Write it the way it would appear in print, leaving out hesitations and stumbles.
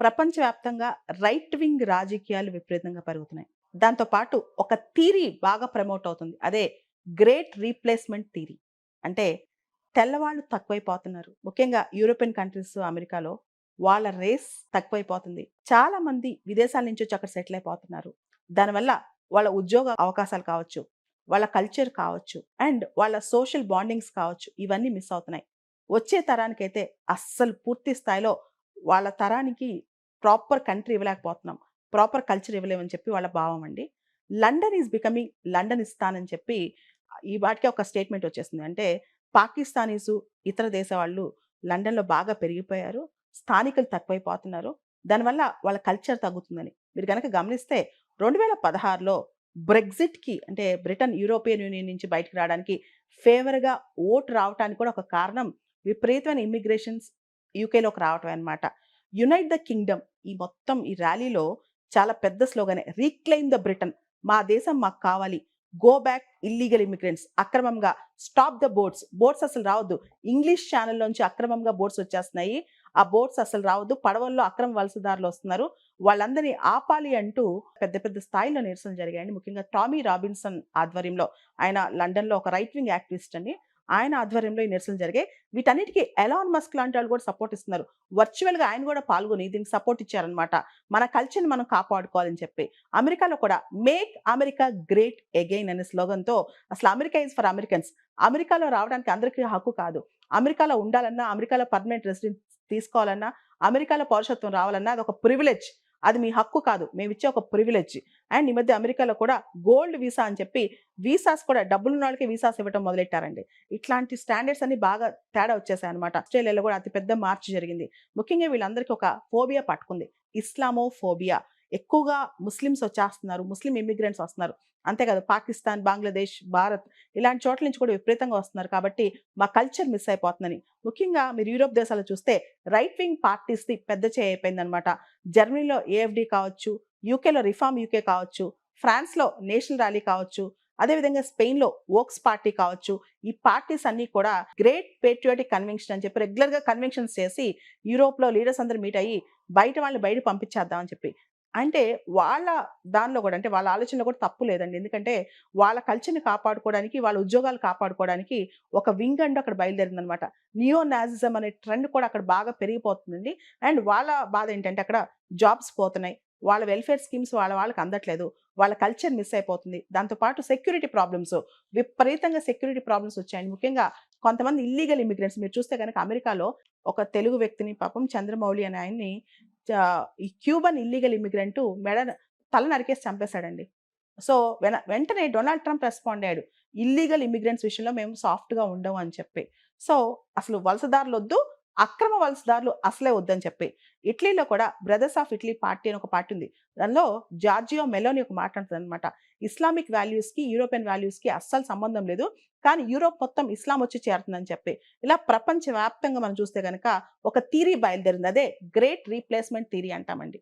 ప్రపంచవ్యాప్తంగా right wing రాజకీయాలు విపరీతంగా పెరుగుతున్నాయి. దాంతో పాటు ఒక థియరీ బాగా ప్రమోట్ అవుతుంది. అదే గ్రేట్ రీప్లేస్‌మెంట్ థియరీ. అంటే తెల్లవాళ్ళు తక్కువైపోతున్నారు. ముఖ్యంగా యూరోపియన్ కంట్రీస్, అమెరికాలో వాళ్ళ రేస్ తక్కువైపోతుంది. చాలా మంది విదేశాల నుంచి వచ్చి అక్కడ సెటిల్ అయిపోతున్నారు. దానివల్ల వాళ్ళ ఉద్యోగ అవకాశాలు కావచ్చు, వాళ్ళ కల్చర్ కావచ్చు, అండ్ వాళ్ళ సోషల్ బాండింగ్స్ కావచ్చు, ఇవన్నీ మిస్ అవుతున్నాయి. వచ్చే తరానికైతే అస్సలు పూర్తి స్థాయిలో వాళ్ళ తరానికి ప్రాపర్ కంట్రీ ఇవ్వలేకపోతున్నాం. ప్రాపర్ కల్చర్ ఇవ్వలేమని చెప్పి వాళ్ళ భావం అండి. లండన్ ఈస్ బికమింగ్ లండనిస్తాన్ అని చెప్పి ఈ వాటికే ఒక స్టేట్మెంట్ వచ్చేసింది. అంటే పాకిస్తానీసు, ఇతర దేశ వాళ్ళు లండన్‌లో బాగా పెరిగిపోయారు. స్థానికులు తక్కువైపోతున్నారు. దానివల్ల వాళ్ళ కల్చర్ తగ్గుతుందని. మీరు గనక గమనిస్తే 2016లో బ్రెగ్జిట్‌కి అంటే బ్రిటన్ యూరోపియన్ యూనియన్ నుంచి బయటికి రావడానికి ఫేవర్‌గా ఓట్ రావటానికి కూడా ఒక కారణం విపరీతమైన ఇమ్మిగ్రేషన్స్ యూకేలోకి రావటమే అన్నమాట. యునైట్ ద కింగ్డమ్ ఈ మొత్తం ఈ ర్యాలీలో చాలా పెద్ద స్లోగనే రీక్లెయిమ్ ద బ్రిటన్. మా దేశం మాకు కావాలి. గో బ్యాక్ ఇల్లీగల్ ఇమిగ్రెంట్స్ అక్రమంగా స్టాప్ ద బోట్స్. బోట్స్ అసలు రావద్దు. ఇంగ్లీష్ ఛానెల్‌లోంచి అక్రమంగా బోట్స్ వచ్చేస్తున్నాయి. ఆ బోట్స్ అసలు రావద్దు. పడవల్లో అక్రమ వలసదారులు వస్తున్నారు. వాళ్ళందరిని ఆపాలి అంటూ పెద్ద పెద్ద స్థాయిలో నిరసనలు జరిగాయండి. ముఖ్యంగా టామీ రాబిన్సన్ ఆధ్వర్యంలో ఆయన లండన్‌లో ఒక రైట్ వింగ్ యాక్టివిస్ట్ అండి. ఆయన ఆధ్వర్యంలో ఈ నిరసనలు జరిగాయి. వీటన్నిటికి ఎలాన్ మస్క్ లాంటి వాళ్ళు కూడా సపోర్ట్ ఇస్తున్నారు. వర్చువల్‌గా ఆయన కూడా పాల్గొని దీనికి సపోర్ట్ ఇచ్చారనమాట. మన కల్చర్‌ని మనం కాపాడుకోవాలని చెప్పి. అమెరికాలో కూడా మేక్ అమెరికా గ్రేట్ అగైన్ అనే స్లోగన్‌తో అసలు అమెరికా ఈజ్ ఫర్ అమెరికన్స్. అమెరికాలో రావడానికి అందరికీ హక్కు కాదు. అమెరికాలో ఉండాలన్నా, అమెరికాలో పర్మనెంట్ రెసిడెన్స్ తీసుకోవాలన్నా, అమెరికాలో పౌరసత్వం రావాలన్నా అదొక ప్రివిలెజ్. అది మీ హక్కు కాదు. మేమిచ్చే ఒక ప్రివిలెజ్. అండ్ ఈ మధ్య అమెరికాలో కూడా గోల్డ్ వీసా అని చెప్పి వీసాస్ కూడా డబ్బులున్నోళ్ళకే వీసాస్ ఇవ్వటం మొదలెట్టారండి. ఇట్లాంటి స్టాండర్డ్స్ అన్ని బాగా తేడా వచ్చేసాయన్నమాట. ఆస్ట్రేలియాలో కూడా అతిపెద్ద మార్పు జరిగింది. ముఖ్యంగా వీళ్ళందరికీ ఒక ఫోబియా పట్టుకుంది. ఇస్లామోఫోబియా. ఎక్కువగా ముస్లిమ్స్ వచ్చేస్తున్నారు. ముస్లిం ఇమ్మిగ్రెంట్స్ వస్తున్నారు. అంతే కాదు పాకిస్తాన్, బంగ్లాదేశ్, భారత్ ఇలాంటి చోట్ల నుంచి కూడా విపరీతంగా వస్తున్నారు కాబట్టి మా కల్చర్ మిస్ అయిపోతుందని. ముఖ్యంగా మీరు యూరోప్ దేశాల్లో చూస్తే రైట్ వింగ్ పార్టీస్‌ది పెద్ద చేయి అయిపోయిందనమాట. జర్మనీలో ఏఎఫ్‌డీ కావచ్చు, యూకేలో రిఫార్మ్ యూకే కావచ్చు, ఫ్రాన్స్‌లో నేషనల్ ర్యాలీ కావచ్చు, అదేవిధంగా స్పెయిన్‌లో వోక్స్ పార్టీ కావచ్చు. ఈ పార్టీస్ అన్నీ కూడా గ్రేట్ పేట్రియాటిక్ కన్వెన్షన్ అని చెప్పి రెగ్యులర్‌గా కన్వెన్షన్స్ చేసి యూరోప్‌లో లీడర్స్ అందరూ మీట్ అయ్యి బయట వాళ్ళని బయటకి పంపించేద్దాం అని చెప్పి. అంటే వాళ్ళ దానిలో కూడా అంటే వాళ్ళ ఆలోచనలో కూడా తప్పు లేదండి. ఎందుకంటే వాళ్ళ కల్చర్‌ని కాపాడుకోవడానికి, వాళ్ళ ఉద్యోగాలు కాపాడుకోవడానికి ఒక వింగ్ అంటూ అక్కడ బయలుదేరిందనమాట. నియో నాజిజం అనే ట్రెండ్ కూడా అక్కడ బాగా పెరిగిపోతుందండి. అండ్ వాళ్ళ బాధ ఏంటంటే అక్కడ జాబ్స్ పోతున్నాయి. వాళ్ళ వెల్‌ఫేర్ స్కీమ్స్ వాళ్ళకి అందట్లేదు. వాళ్ళ కల్చర్ మిస్ అయిపోతుంది. దాంతో పాటు సెక్యూరిటీ ప్రాబ్లమ్స్ విపరీతంగా సెక్యూరిటీ ప్రాబ్లమ్స్ వచ్చాయండి. ముఖ్యంగా కొంతమంది ఇల్లీగల్ ఇమిగ్రెంట్స్ మీరు చూస్తే గనక అమెరికాలో ఒక తెలుగు వ్యక్తిని పాపం చంద్రమౌళి అనే ఆయన్ని ఈ క్యూబన్ ఇల్లీగల్ ఇమిగ్రెంట్ తల నరికేసి చంపేసాడండి. సో, వెంటనే డొనాల్డ్ ట్రంప్ రెస్పాండ్ అయ్యాడు. ఇల్లీగల్ ఇమిగ్రెంట్స్ విషయంలో మేము సాఫ్ట్‌గా ఉండము అని చెప్పి. సో, అసలు వలసదారులొద్దు, అక్రమ వలసదారులు అసలే వద్దని చెప్పి. ఇటలీలో కూడా బ్రదర్స్ ఆఫ్ ఇటలీ పార్టీ అని ఒక పార్టీ ఉంది. దానిలో జార్జియో మెలోని ఒక మాట అంటదనమాట. ఇస్లామిక్ వాల్యూస్‌కి, యూరోపియన్ వాల్యూస్‌కి అస్సలు సంబంధం లేదు. కానీ యూరోప్ మొత్తం ఇస్లాం వచ్చి చేరుతుందని చెప్పి. ఇలా ప్రపంచవ్యాప్తంగా మనం చూస్తే గనక ఒక థియరీ బయలుదేరింది. అదే గ్రేట్ రీప్లేస్‌మెంట్ థియరీ అంటామండి.